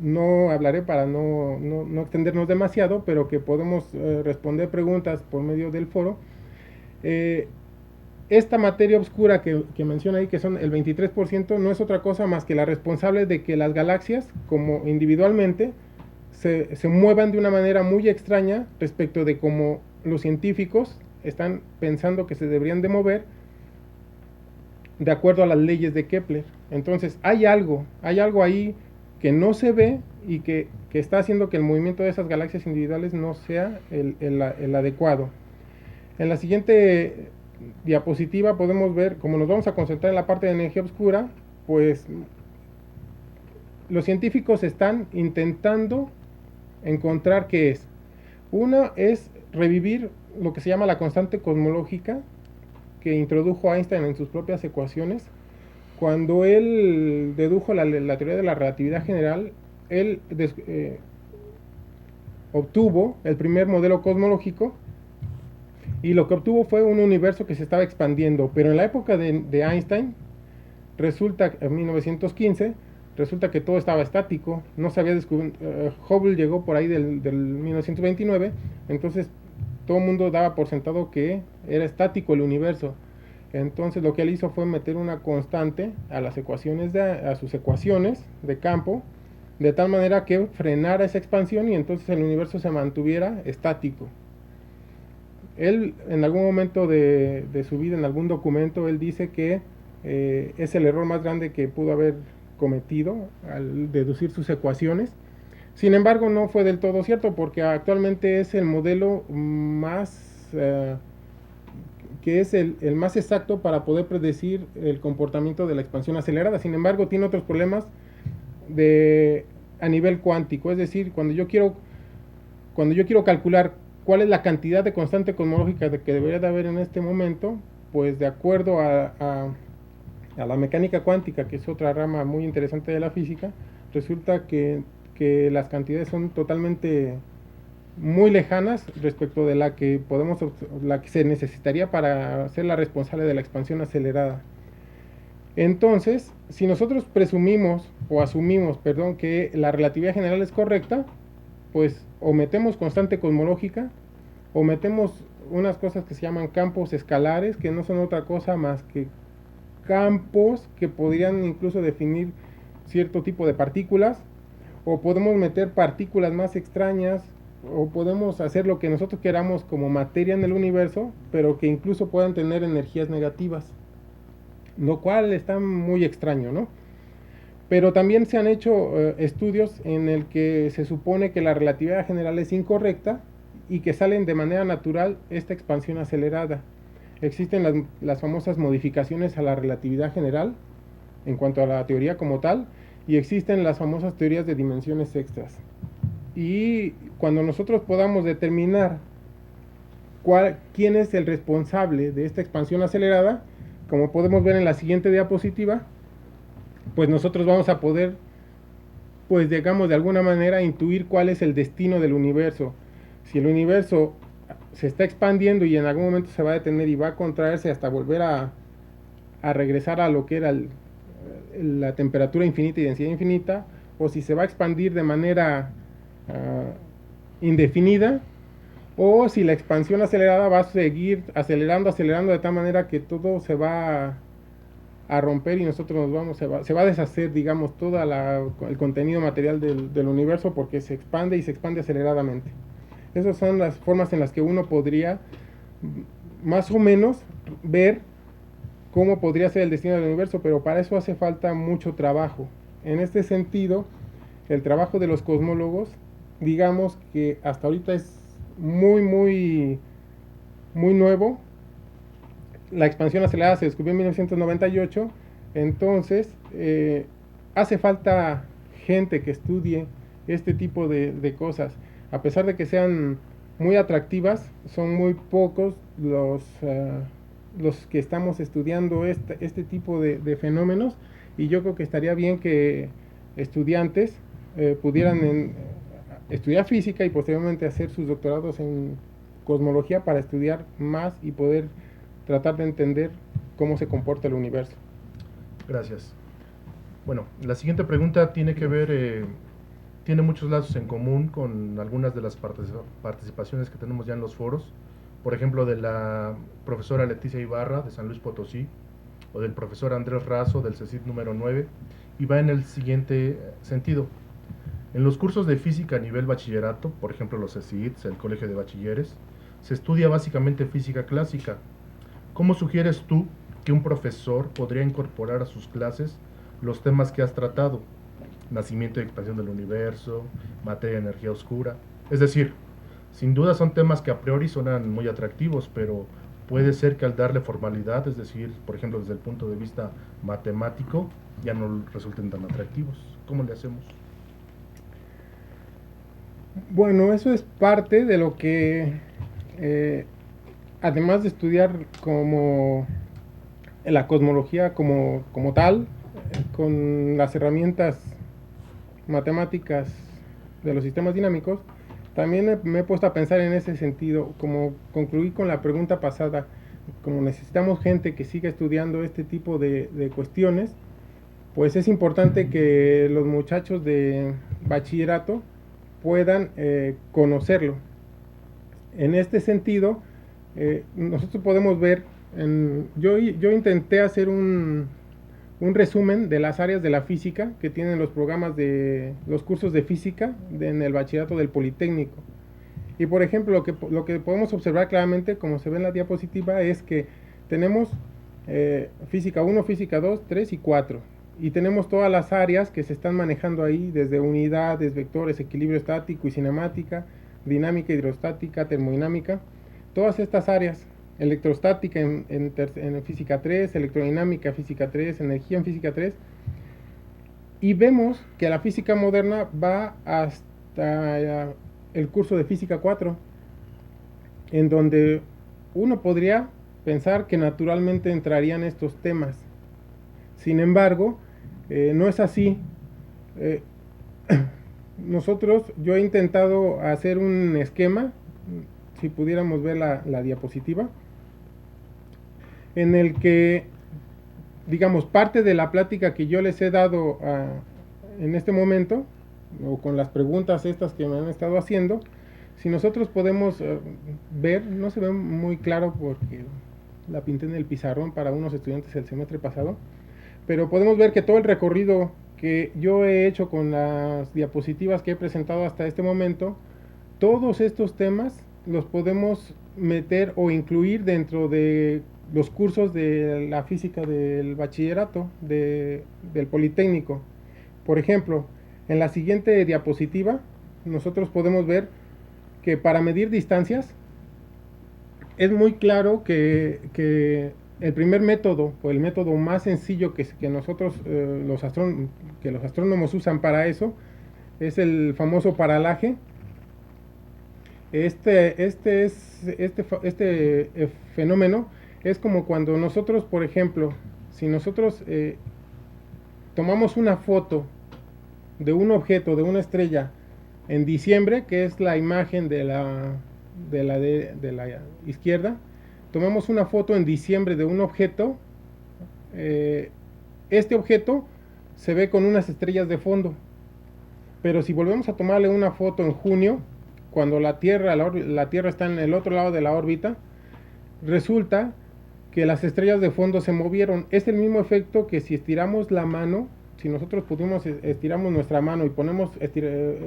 no hablaré para no extendernos demasiado, pero que podemos responder preguntas por medio del foro. Esta materia oscura que menciona ahí, que son el 23%, no es otra cosa más que la responsable de que las galaxias, como individualmente, se muevan de una manera muy extraña respecto de cómo los científicos están pensando que se deberían de mover de acuerdo a las leyes de Kepler. Entonces hay algo ahí que no se ve y que está haciendo que el movimiento de esas galaxias individuales no sea el adecuado. En la siguiente diapositiva podemos ver, como nos vamos a concentrar en la parte de energía oscura, pues los científicos están intentando encontrar qué es. Uno es revivir lo que se llama la constante cosmológica que introdujo Einstein en sus propias ecuaciones. Cuando él dedujo la teoría de la relatividad general, él obtuvo el primer modelo cosmológico, y lo que obtuvo fue un universo que se estaba expandiendo. Pero en la época de Einstein, en 1915, resulta que todo estaba estático, no se había descubierto. Hubble llegó por ahí del 1929, entonces todo el mundo daba por sentado que era estático el universo. Entonces lo que él hizo fue meter una constante a sus ecuaciones de campo, de tal manera que frenara esa expansión y entonces el universo se mantuviera estático. Él, en algún momento de su vida, en algún documento, él dice que es el error más grande que pudo haber cometido al deducir sus ecuaciones. Sin embargo, no fue del todo cierto, porque actualmente es el modelo más que es el más exacto para poder predecir el comportamiento de la expansión acelerada. Sin embargo, tiene otros problemas a nivel cuántico. Es decir, cuando yo quiero calcular cuál es la cantidad de constante cosmológica que debería de haber en este momento, pues de acuerdo a la mecánica cuántica, que es otra rama muy interesante de la física, resulta que las cantidades son totalmente muy lejanas respecto de la que se necesitaría para ser la responsable de la expansión acelerada. Entonces, si nosotros asumimos que la relatividad general es correcta, pues o metemos constante cosmológica o metemos unas cosas que se llaman campos escalares, que no son otra cosa más que campos que podrían incluso definir cierto tipo de partículas, o podemos meter partículas más extrañas, o podemos hacer lo que nosotros queramos como materia en el universo, pero que incluso puedan tener energías negativas, lo cual está muy extraño, ¿no? Pero también se han hecho estudios en el que se supone que la relatividad general es incorrecta y que salen de manera natural esta expansión acelerada. Existen las famosas modificaciones a la relatividad general en cuanto a la teoría como tal, y existen las famosas teorías de dimensiones extras. Y cuando nosotros podamos determinar quién es el responsable de esta expansión acelerada, como podemos ver en la siguiente diapositiva, pues nosotros vamos a poder, pues digamos de alguna manera, intuir cuál es el destino del universo. Si el universo se está expandiendo y en algún momento se va a detener y va a contraerse hasta volver a regresar a lo que era la temperatura infinita y densidad infinita, o si se va a expandir de manera indefinida, o si la expansión acelerada va a seguir acelerando de tal manera que todo se va a romper y nosotros se va a deshacer, digamos, todo el contenido material del universo, porque se expande y se expande aceleradamente. Esas son las formas en las que uno podría más o menos ver cómo podría ser el destino del universo, pero para eso hace falta mucho trabajo. En este sentido, el trabajo de los cosmólogos, digamos que hasta ahorita es muy nuevo. La expansión acelerada se descubrió en 1998, entonces hace falta gente que estudie este tipo de cosas. A pesar de que sean muy atractivas, son muy pocos los que estamos estudiando este tipo de fenómenos, y yo creo que estaría bien que estudiantes pudieran estudiar física y posteriormente hacer sus doctorados en cosmología para estudiar más y poder tratar de entender cómo se comporta el universo. Gracias. Bueno, la siguiente pregunta tiene que ver, tiene muchos lazos en común con algunas de las participaciones que tenemos ya en los foros, por ejemplo, de la profesora Leticia Ibarra de San Luis Potosí, o del profesor Andrés Razo del CECIT número 9, y va en el siguiente sentido. En los cursos de física a nivel bachillerato, por ejemplo los CECITs, el Colegio de Bachilleres, se estudia básicamente física clásica. ¿Cómo sugieres tú que un profesor podría incorporar a sus clases los temas que has tratado? Nacimiento y expansión del universo, materia y energía oscura. Es decir, sin duda son temas que a priori suenan muy atractivos, pero puede ser que al darle formalidad, es decir, por ejemplo desde el punto de vista matemático, ya no resulten tan atractivos. ¿Cómo le hacemos? Bueno, eso es parte de lo que, además de estudiar como la cosmología como tal, con las herramientas matemáticas de los sistemas dinámicos, también me he puesto a pensar en ese sentido. Como concluí con la pregunta pasada, como necesitamos gente que siga estudiando este tipo de cuestiones, pues es importante que los muchachos de bachillerato puedan conocerlo. En este sentido, nosotros podemos ver, yo intenté hacer un resumen de las áreas de la física que tienen los programas de los cursos de física en el bachillerato del Politécnico. Y por ejemplo, lo que podemos observar claramente, como se ve en la diapositiva, es que tenemos física 1, física 2, 3 y 4. Y tenemos todas las áreas que se están manejando ahí, desde unidades, vectores, equilibrio estático y cinemática, dinámica, hidrostática, termodinámica. Todas estas áreas, electrostática en física 3, electrodinámica física 3, energía en física 3. Y vemos que la física moderna va hasta el curso de física 4, en donde uno podría pensar que naturalmente entrarían estos temas. Sin embargo, no es así. Yo he intentado hacer un esquema, si pudiéramos ver la diapositiva, en el que, digamos, parte de la plática que yo les he dado en este momento, o con las preguntas estas que me han estado haciendo, Si nosotros podemos ver, no se ve muy claro porque la pinté en el pizarrón para unos estudiantes el semestre pasado, pero podemos ver que todo el recorrido que yo he hecho con las diapositivas que he presentado hasta este momento, todos estos temas los podemos meter o incluir dentro de los cursos de la física del bachillerato, del Politécnico. Por ejemplo, en la siguiente diapositiva nosotros podemos ver que para medir distancias es muy claro que el primer método, o el método más sencillo que nosotros, los astrónomos usan para eso, es el famoso paralaje. Este fenómeno es como cuando nosotros, por ejemplo, si nosotros tomamos una foto de un objeto, de una estrella, en diciembre, que es la imagen de la izquierda, tomamos una foto en diciembre de un objeto, este objeto se ve con unas estrellas de fondo, pero si volvemos a tomarle una foto en junio, cuando la Tierra está en el otro lado de la órbita, resulta que las estrellas de fondo se movieron. Es el mismo efecto que si estiramos la mano, si nosotros estiramos nuestra mano y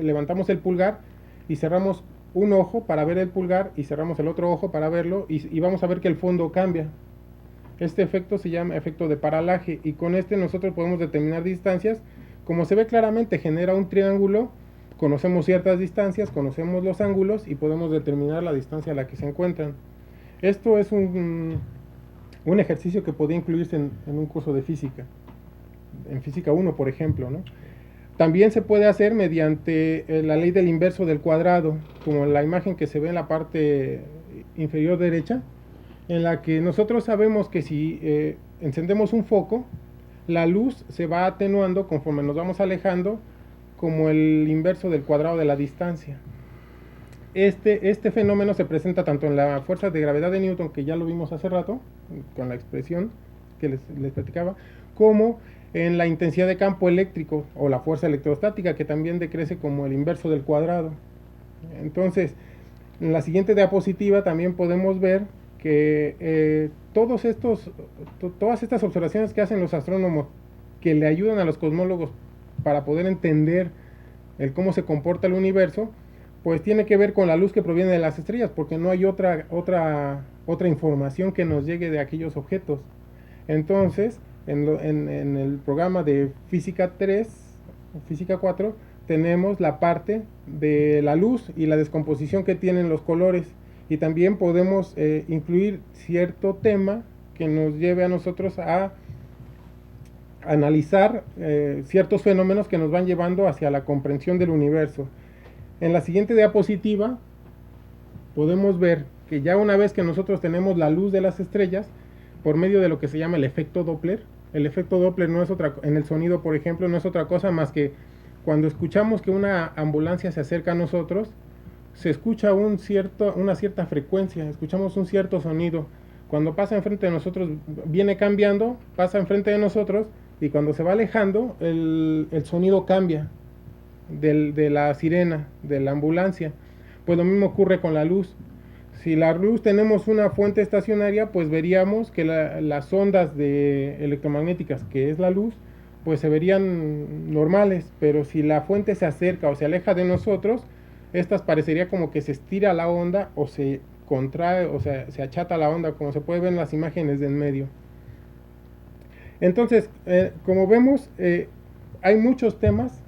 levantamos el pulgar y cerramos un ojo para ver el pulgar y cerramos el otro ojo para verlo, y vamos a ver que el fondo cambia. Este efecto se llama efecto de paralaje, y con este nosotros podemos determinar distancias. Como se ve claramente, genera un triángulo, conocemos ciertas distancias, conocemos los ángulos y podemos determinar la distancia a la que se encuentran. Esto es un ejercicio que podría incluirse en un curso de física, en física 1, por ejemplo, ¿no? También se puede hacer mediante la ley del inverso del cuadrado, como la imagen que se ve en la parte inferior derecha, en la que nosotros sabemos que si encendemos un foco, la luz se va atenuando conforme nos vamos alejando, como el inverso del cuadrado de la distancia. Este fenómeno se presenta tanto en la fuerza de gravedad de Newton, que ya lo vimos hace rato, con la expresión que les platicaba, como en la intensidad de campo eléctrico o la fuerza electrostática, que también decrece como el inverso del cuadrado. Entonces, en la siguiente diapositiva también podemos ver que todas estas observaciones que hacen los astrónomos, que le ayudan a los cosmólogos para poder entender cómo se comporta el universo, pues tiene que ver con la luz que proviene de las estrellas, porque no hay otra información que nos llegue de aquellos objetos. Entonces, en el programa de Física 3, o Física 4, tenemos la parte de la luz y la descomposición que tienen los colores, y también podemos incluir cierto tema que nos lleve a nosotros a analizar ciertos fenómenos que nos van llevando hacia la comprensión del universo. En la siguiente diapositiva podemos ver que ya una vez que nosotros tenemos la luz de las estrellas, por medio de lo que se llama el efecto Doppler no es otra, en el sonido, por ejemplo, no es otra cosa más que cuando escuchamos que una ambulancia se acerca a nosotros, se escucha una cierta frecuencia, escuchamos un cierto sonido. Cuando pasa enfrente de nosotros, viene cambiando, pasa enfrente de nosotros, y cuando se va alejando, el sonido cambia de la sirena, de la ambulancia. Pues lo mismo ocurre con la luz. Si la luz tenemos una fuente estacionaria, pues veríamos que las ondas electromagnéticas, que es la luz, pues se verían normales, pero si la fuente se acerca o se aleja de nosotros, estas parecería como que se estira la onda o se contrae, o sea, se achata la onda, como se puede ver en las imágenes de en medio. Entonces, como vemos, hay muchos temas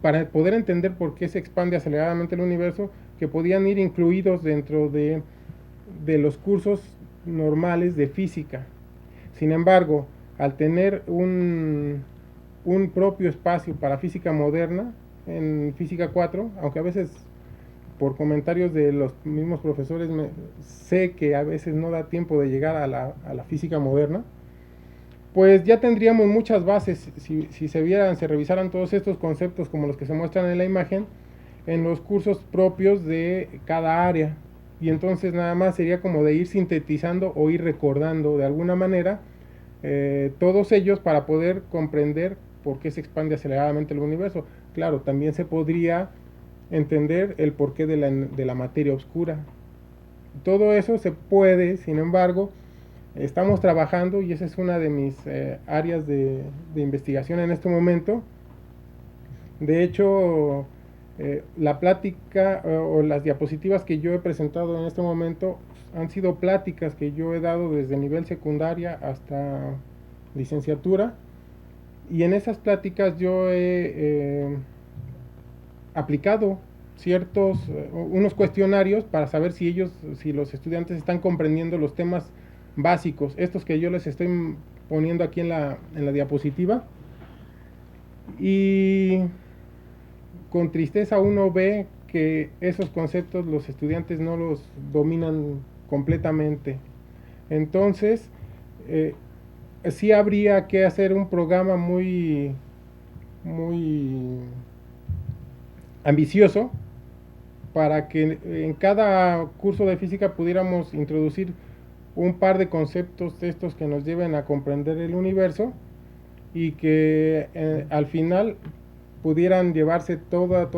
para poder entender por qué se expande aceleradamente el universo, que podían ir incluidos dentro de los cursos normales de física. Sin embargo, al tener un propio espacio para física moderna en Física 4, aunque a veces por comentarios de los mismos profesores sé que a veces no da tiempo de llegar a la física moderna, pues ya tendríamos muchas bases si se revisaran todos estos conceptos como los que se muestran en la imagen en los cursos propios de cada área, y entonces nada más sería como de ir sintetizando o ir recordando de alguna manera todos ellos para poder comprender por qué se expande aceleradamente el universo. Claro, también se podría entender el porqué de la materia oscura. Todo eso se puede, sin embargo, estamos trabajando, y esa es una de mis áreas de investigación en este momento. De hecho, la plática o las diapositivas que yo he presentado en este momento han sido pláticas que yo he dado desde nivel secundaria hasta licenciatura, y en esas pláticas yo he aplicado unos cuestionarios para saber si los estudiantes están comprendiendo los temas básicos, estos que yo les estoy poniendo aquí en la diapositiva, y con tristeza uno ve que esos conceptos los estudiantes no los dominan completamente. Entonces, sí habría que hacer un programa muy ambicioso para que en cada curso de física pudiéramos introducir un par de conceptos de estos que nos lleven a comprender el universo, y que al final pudieran llevarse toda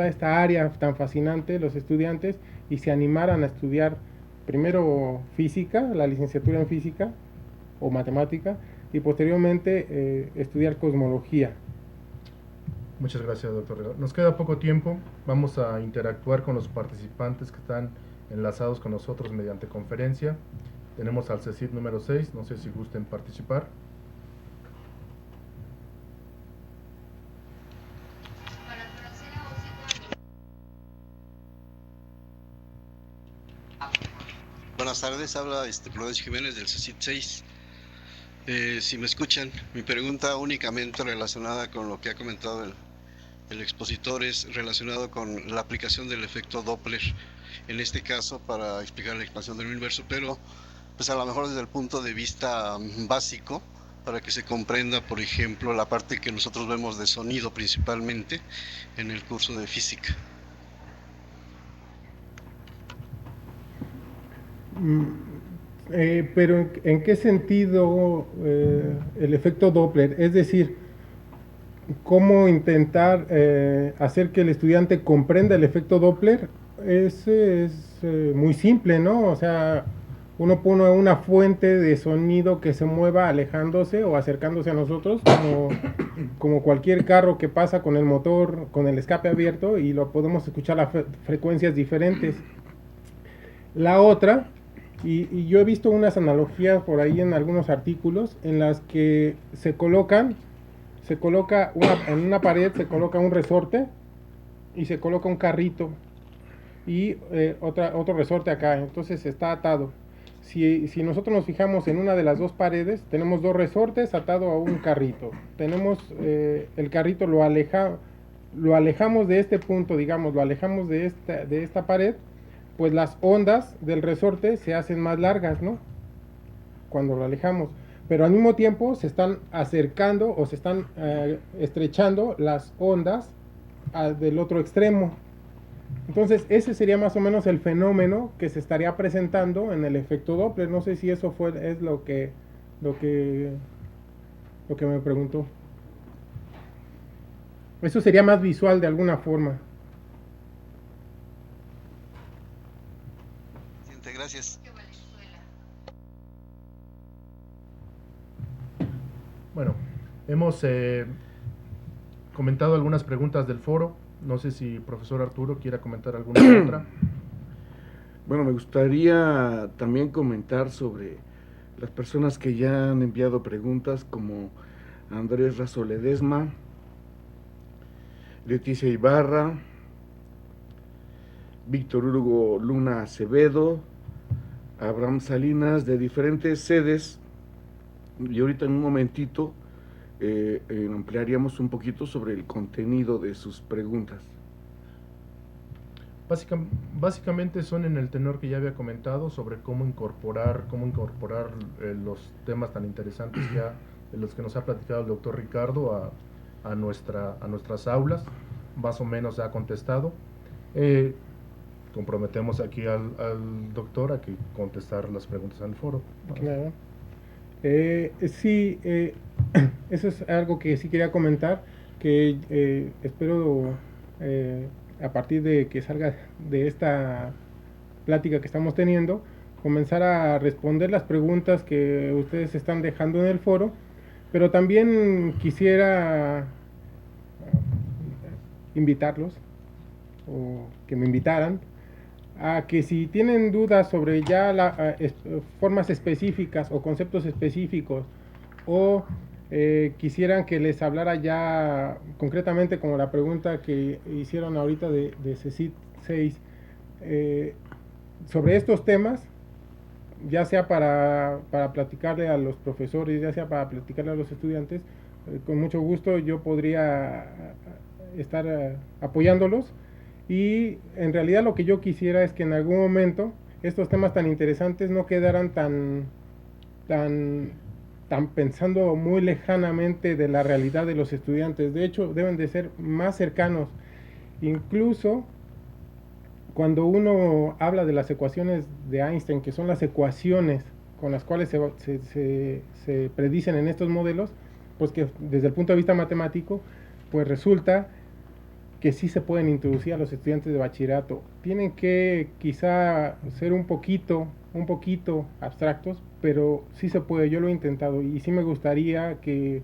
esta área tan fascinante los estudiantes, y se animaran a estudiar primero física, la licenciatura en física o matemática, y posteriormente estudiar cosmología. Muchas gracias, doctor Rigado. Nos queda poco tiempo, vamos a interactuar con los participantes que están enlazados con nosotros mediante conferencia. Tenemos al CECIT número 6, no sé si gusten participar. Buenas tardes, habla Prudencio Jiménez del CECIT 6. Si me escuchan, mi pregunta únicamente relacionada con lo que ha comentado el expositor es relacionado con la aplicación del efecto Doppler, en este caso para explicar la expansión del universo, pero pues a lo mejor desde el punto de vista básico, para que se comprenda, por ejemplo, la parte que nosotros vemos de sonido principalmente en el curso de física. Pero ¿en qué sentido el efecto Doppler? Es decir, ¿cómo intentar hacer que el estudiante comprenda el efecto Doppler? Es muy simple, ¿no? O sea, uno pone una fuente de sonido que se mueva alejándose o acercándose a nosotros, como cualquier carro que pasa con el motor, con el escape abierto, y lo podemos escuchar a frecuencias diferentes. La otra, y yo he visto unas analogías por ahí en algunos artículos en las que en una pared se coloca un resorte y se coloca un carrito y otro resorte acá, entonces está atado. Si nosotros nos fijamos en una de las dos paredes, tenemos dos resortes atados a un carrito. Tenemos el carrito, lo alejamos de este punto, digamos, lo alejamos de esta pared, pues las ondas del resorte se hacen más largas, ¿no? Cuando lo alejamos. Pero al mismo tiempo se están acercando o se están estrechando las ondas del otro extremo. Entonces ese sería más o menos el fenómeno que se estaría presentando en el efecto Doppler. No sé si eso es lo que me preguntó. Eso sería más visual de alguna forma. Gracias. Bueno, hemos comentado algunas preguntas del foro. No sé si profesor Arturo quiera comentar alguna otra. Bueno, me gustaría también comentar sobre las personas que ya han enviado preguntas, como Andrés Razo Ledesma, Leticia Ibarra, Víctor Hugo Luna Acevedo, Abraham Salinas, de diferentes sedes. Y ahorita en un momentito ampliaríamos un poquito sobre el contenido de sus preguntas. Básicamente son en el tenor que ya había comentado sobre cómo incorporar los temas tan interesantes ya de los que nos ha platicado el doctor Ricardo a nuestras aulas. Más o menos ha contestado. Comprometemos aquí al doctor a que contestar las preguntas al foro. Claro. Sí, eso es algo que sí quería comentar, que espero a partir de que salga de esta plática que estamos teniendo, comenzar a responder las preguntas que ustedes están dejando en el foro, pero también quisiera invitarlos, o que me invitaran, a que si tienen dudas sobre ya formas específicas o conceptos específicos, o quisieran que les hablara ya concretamente, como la pregunta que hicieron ahorita de CECIT 6, sobre estos temas, ya sea para platicarle a los profesores, ya sea para platicarle a los estudiantes, con mucho gusto yo podría estar apoyándolos. Y en realidad lo que yo quisiera es que en algún momento estos temas tan interesantes no quedaran tan pensando muy lejanamente de la realidad de los estudiantes. De hecho, deben de ser más cercanos. Incluso cuando uno habla de las ecuaciones de Einstein, que son las ecuaciones con las cuales se predicen en estos modelos, pues que desde el punto de vista matemático, pues resulta que sí se pueden introducir a los estudiantes de bachillerato. Tienen que quizá ser un poquito abstractos, pero sí se puede. Yo lo he intentado y sí me gustaría que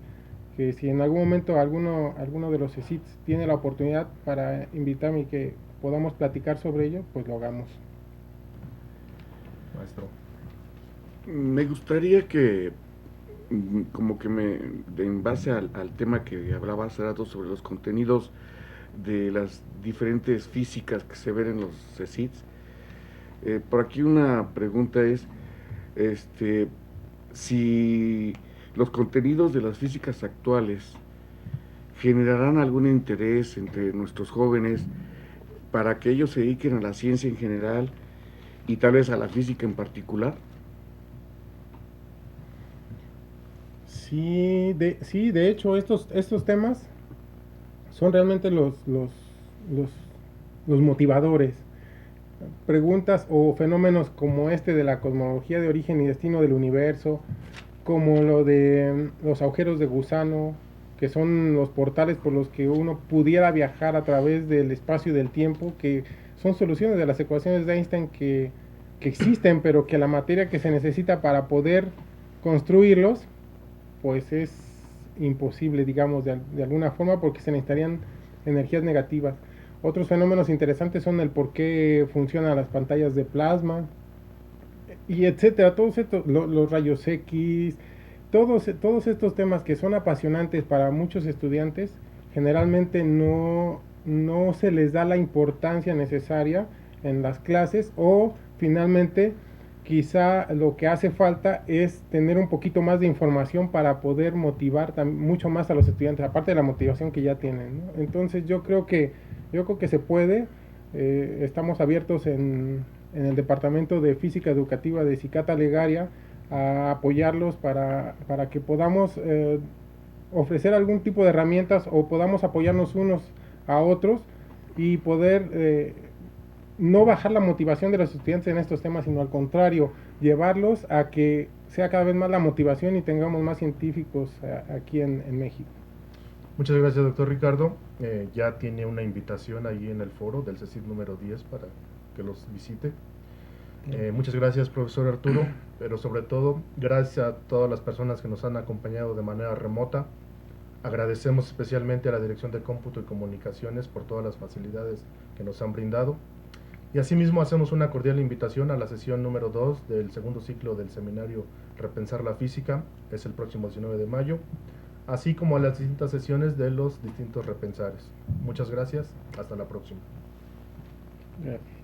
si en algún momento alguno de los CECITs tiene la oportunidad para invitarme y que podamos platicar sobre ello, pues lo hagamos. Maestro. Me gustaría que, como que en base al tema que hablaba hace rato sobre los contenidos de las diferentes físicas que se ven en los CECITs, por aquí una pregunta es, si los contenidos de las físicas actuales generarán algún interés entre nuestros jóvenes para que ellos se dediquen a la ciencia en general y tal vez a la física en particular. Sí, de hecho estos temas son realmente los motivadores. Preguntas o fenómenos como este de la cosmología de origen y destino del universo, como lo de los agujeros de gusano, que son los portales por los que uno pudiera viajar a través del espacio y del tiempo, que son soluciones de las ecuaciones de Einstein que existen, pero que la materia que se necesita para poder construirlos, pues es imposible, digamos, de alguna forma, porque se necesitarían energías negativas. Otros fenómenos interesantes son el por qué funcionan las pantallas de plasma, y etcétera, todos estos, los rayos X, todos estos temas que son apasionantes para muchos estudiantes, generalmente no se les da la importancia necesaria en las clases, o finalmente quizá lo que hace falta es tener un poquito más de información para poder motivar mucho más a los estudiantes, aparte de la motivación que ya tienen, ¿no? Entonces yo creo que se puede. Estamos abiertos en el Departamento de Física Educativa de Cicata Legaria a apoyarlos para que podamos ofrecer algún tipo de herramientas, o podamos apoyarnos unos a otros y poder no bajar la motivación de los estudiantes en estos temas, sino al contrario, llevarlos a que sea cada vez más la motivación y tengamos más científicos aquí en México. Muchas gracias, doctor Ricardo. Ya tiene una invitación ahí en el foro del CECIT número 10 para que los visite. Muchas gracias, profesor Arturo, pero sobre todo, gracias a todas las personas que nos han acompañado de manera remota. Agradecemos especialmente a la Dirección de Cómputo y Comunicaciones por todas las facilidades que nos han brindado. Y asimismo hacemos una cordial invitación a la sesión número 2 del segundo ciclo del seminario Repensar la Física, que es el próximo 19 de mayo, así como a las distintas sesiones de los distintos repensares. Muchas gracias, hasta la próxima. Gracias.